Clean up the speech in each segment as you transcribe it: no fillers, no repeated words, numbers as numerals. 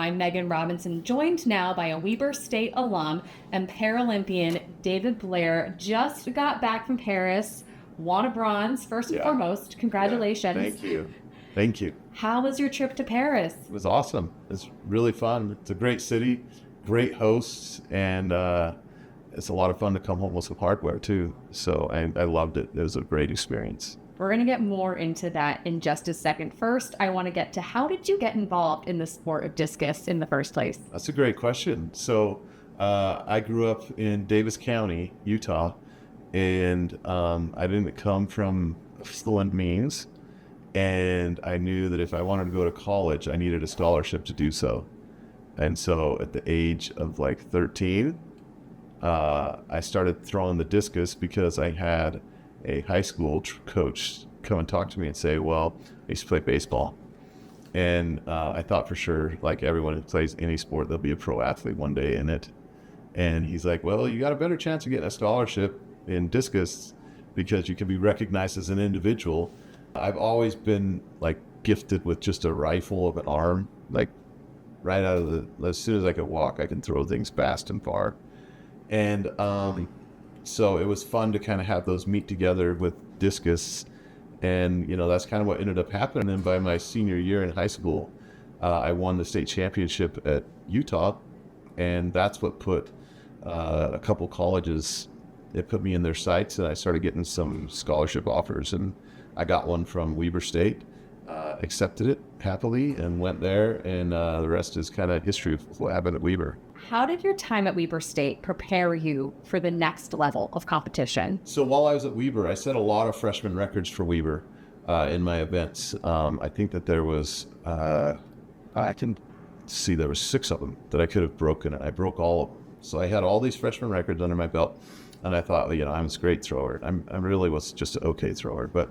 I'm Megan Robinson, joined now by a Weber State alum and Paralympian David Blair. Just got back from Paris, won a bronze, first and foremost. Congratulations. Yeah, thank you. Thank you. How was your trip to Paris? It was awesome. It's really fun. It's a great city, great hosts, and it's a lot of fun to come home with some hardware too. So I loved it. It was a great experience. We're going to get more into that in just a second. First, I want to get to how did you get involved in the sport of discus in the first place? That's a great question. So I grew up in Davis County, Utah, and I didn't come from affluent means. And I knew that if I wanted to go to college, I needed a scholarship to do so. And so at the age of like 13, I started throwing the discus because I had a high school coach come and talk to me and say, well, I used to play baseball. And I thought for sure, like everyone who plays any sport, they'll be a pro athlete one day in it. And he's like, well, you got a better chance of getting a scholarship in discus because you can be recognized as an individual. I've always been like gifted with just a rifle of an arm, like right out of as soon as I could walk, I can throw things fast and far. And so it was fun to kind of have those meet together with discus. And, you know, that's kind of what ended up happening. And by my senior year in high school, I won the state championship at Utah. And that's what put a couple colleges, it put me in their sights. And I started getting some scholarship offers. And I got one from Weber State, accepted it happily and went there. And the rest is kind of history of what happened at Weber. How did your time at Weber State prepare you for the next level of competition? So while I was at Weber, I set a lot of freshman records for Weber in my events. I think that there was, I can see there was 6 of them that I could have broken, and I broke all of them. So I had all these freshman records under my belt, and I thought, well, you know, I'm a great thrower. I really was just an okay thrower, but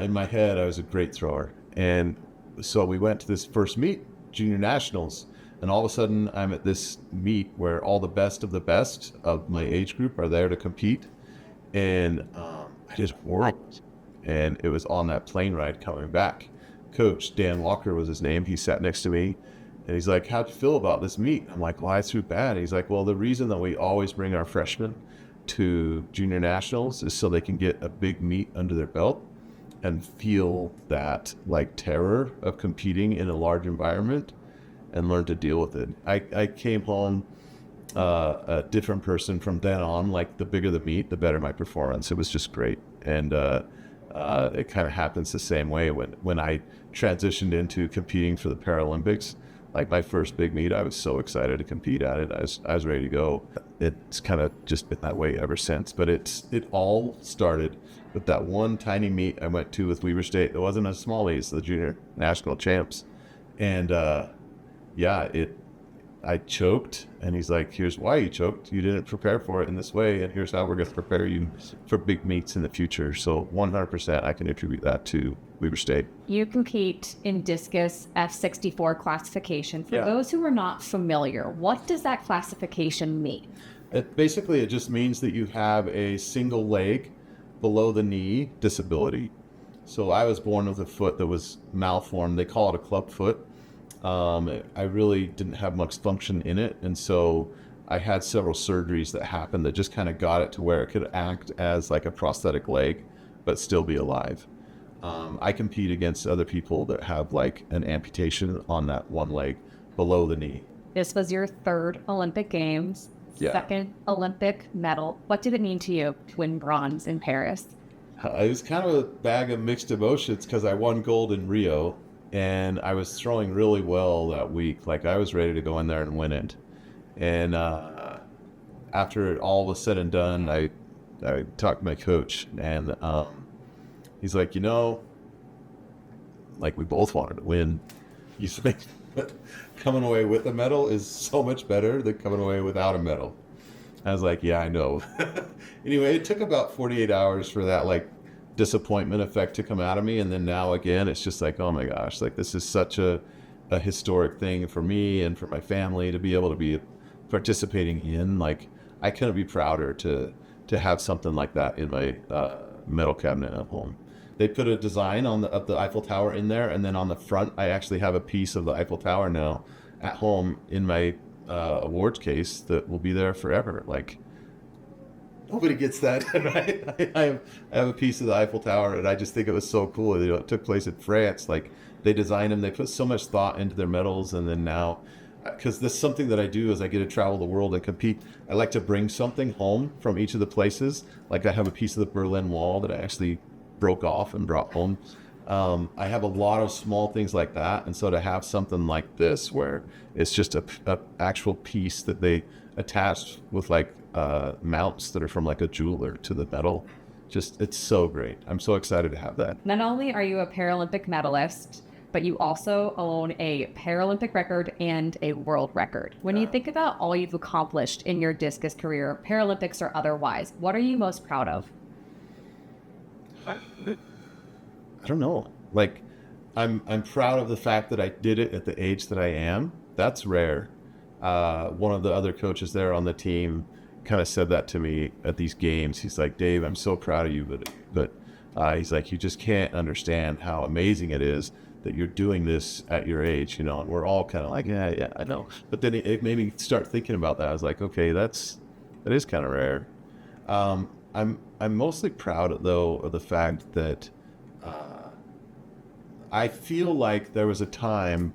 in my head, I was a great thrower. And so we went to this first meet, Junior Nationals, and all of a sudden I'm at this meet where all the best of my age group are there to compete. And I did horrible. And it was on that plane ride coming back. Coach Dan Walker was his name. He sat next to me and he's like, how'd you feel about this meet? I'm like, well, I threw bad. He's like, well, the reason that we always bring our freshmen to Junior Nationals is so they can get a big meet under their belt and feel that like terror of competing in a large environment and learn to deal with it. I came home a different person from then on. Like the bigger the meet, the better my performance. It was just great. And it kind of happens the same way when I transitioned into competing for the Paralympics. Like my first big meet, I was so excited to compete at it. I was ready to go. It's kind of just been that way ever since. But it all started with that one tiny meet I went to with Weber State. It wasn't a smallies, the junior national champs. And I choked, and he's like, here's why you choked. You didn't prepare for it in this way, and here's how we're going to prepare you for big meets in the future. So 100% I can attribute that to Weber State. You compete in discus F64 classification. For those who are not familiar, what does that classification mean? Basically, it just means that you have a single leg below the knee disability. So I was born with a foot that was malformed. They call it a club foot. I really didn't have much function in it, and so I had several surgeries that happened that just kind of got it to where it could act as like a prosthetic leg but still be alive. I compete against other people that have like an amputation on that one leg below the knee. This was your 3rd Olympic Games, 2nd Olympic medal. What did it mean to you to win bronze in Paris? It was kind of a bag of mixed emotions because I won gold in Rio. And I was throwing really well that week. Like I was ready to go in there and win it. And after it all was said and done, I talked to my coach, and he's like, you know, like we both wanted to win. You think coming away with a medal is so much better than coming away without a medal. I was like, yeah, I know. Anyway, it took about 48 hours for that like disappointment effect to come out of me, and then now again it's just like, oh my gosh, like this is such a historic thing for me and for my family to be able to be participating in. Like I couldn't be prouder to have something like that in my medal cabinet at home. They put a design of the Eiffel Tower in there, and then on the front I actually have a piece of the Eiffel Tower now, at home in my awards case that will be there forever. Like, nobody gets that, right? I have a piece of the Eiffel Tower, and I just think it was so cool. You know, it took place in France. Like, they designed them, they put so much thought into their medals, and then now, because this is something that I do is I get to travel the world and compete. I like to bring something home from each of the places. Like, I have a piece of the Berlin Wall that I actually broke off and brought home. I have a lot of small things like that, and so to have something like this where it's just a actual piece that they attached with like mounts that are from like a jeweler to the medal, just, it's so great. I'm so excited to have that. Not only are you a Paralympic medalist, but you also own a Paralympic record and a world record. When you think about all you've accomplished in your discus career, Paralympics or otherwise, what are you most proud of? I don't know. Like, I'm proud of the fact that I did it at the age that I am. That's rare. One of the other coaches there on the team kind of said that to me at these games. He's like, Dave, I'm so proud of you, but he's like, you just can't understand how amazing it is that you're doing this at your age, you know. And we're all kind of like, yeah, I know. But then it made me start thinking about that. I was like, okay, that is kind of rare. I'm mostly proud though of the fact that I feel like there was a time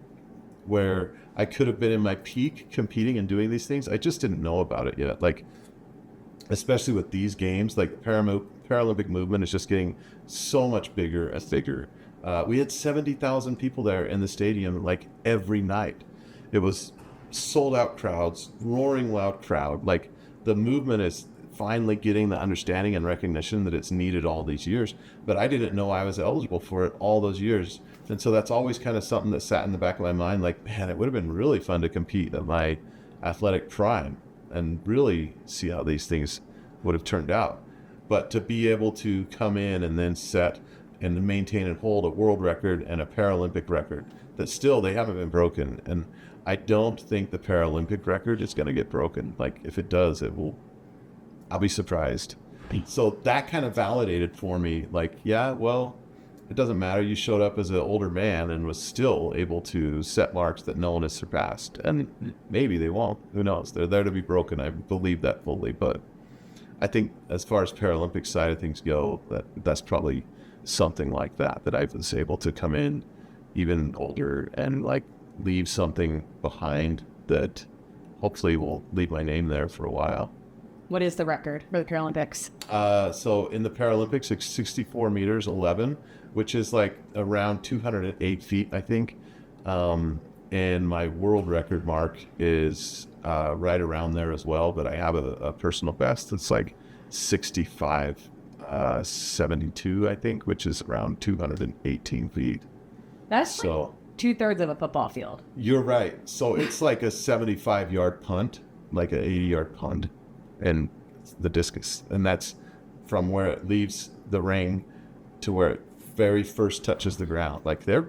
where I could have been in my peak competing and doing these things. I just didn't know about it yet. Like, especially with these games, like Paralympic movement is just getting so much bigger and bigger. We had 70,000 people there in the stadium, like every night. It was sold out crowds, roaring loud crowd. Like, the movement is finally getting the understanding and recognition that it's needed all these years. But I didn't know I was eligible for it all those years. And so that's always kind of something that sat in the back of my mind, like, man, it would have been really fun to compete at my athletic prime and really see how these things would have turned out. But to be able to come in and then set and maintain and hold a world record and a Paralympic record that still, they haven't been broken. And I don't think the Paralympic record is going to get broken. Like, if it does, I'll be surprised. So that kind of validated for me, like, yeah, well, it doesn't matter. You showed up as an older man and was still able to set marks that no one has surpassed. And maybe they won't. Who knows? They're there to be broken. I believe that fully. But I think as far as Paralympic side of things go, that's probably something like that I was able to come in even older and like leave something behind that hopefully will leave my name there for a while. What is the record for the Paralympics? So in the Paralympics, it's 64 meters, 11, which is like around 208 feet, I think. And my world record mark is right around there as well. But I have a personal best that's like 65, 72, I think, which is around 218 feet. That's so like 2/3 of a football field. You're right. So it's like a 75-yard punt, like an 80-yard punt. And the discus, and that's from where it leaves the ring to where it very first touches the ground. Like, they're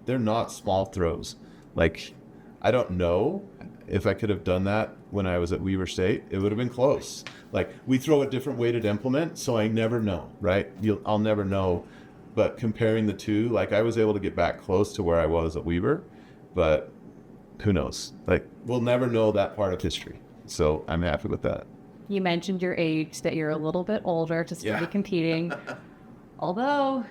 not small throws. Like, I don't know if I could have done that when I was at Weber State. It would have been close. Like, we throw a different weighted implement, so I never know, right? I'll never know. But comparing the two, like, I was able to get back close to where I was at Weber, but who knows? Like, we'll never know that part of history. So I'm happy with that. You mentioned your age, that you're a little bit older to still be competing. Although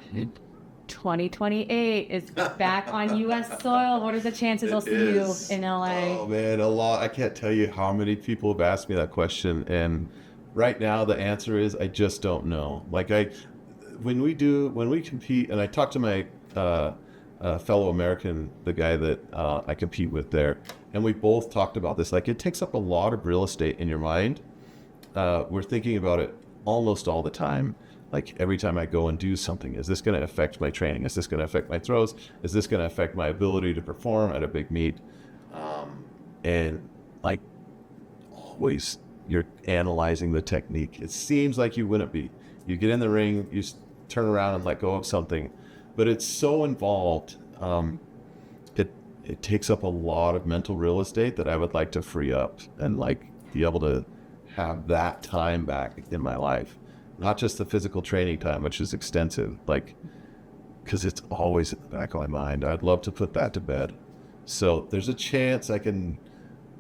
2028 is back on U.S. soil. What are the chances I'll see you in LA? Oh man, a lot. I can't tell you how many people have asked me that question. And right now the answer is I just don't know. Like, when we compete, and I talked to my fellow American, the guy that I compete with there, and we both talked about this. Like, it takes up a lot of real estate in your mind. We're thinking about it almost all the time. Like, every time I go and do something, is this going to affect my training? Is this going to affect my throws? Is this going to affect my ability to perform at a big meet? And like, always, you're analyzing the technique. It seems like you wouldn't be. You get in the ring, you turn around and let go of something, but it's so involved. It takes up a lot of mental real estate that I would like to free up and like be able to have that time back in my life. Not just the physical training time, which is extensive, like, because it's always in the back of my mind. I'd love to put that to bed. So there's a chance I can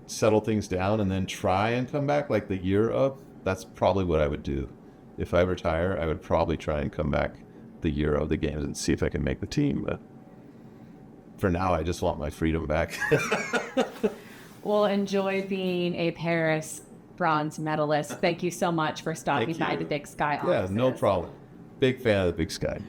settle things down and then try and come back like the year of. That's probably what I would do. If I retire, I would probably try and come back the year of the games and see if I can make the team. But for now, I just want my freedom back. Well, enjoy being a Paris bronze medalist. Thank you so much for stopping by the Big Sky office. Yeah, no problem. Big fan of the Big Sky.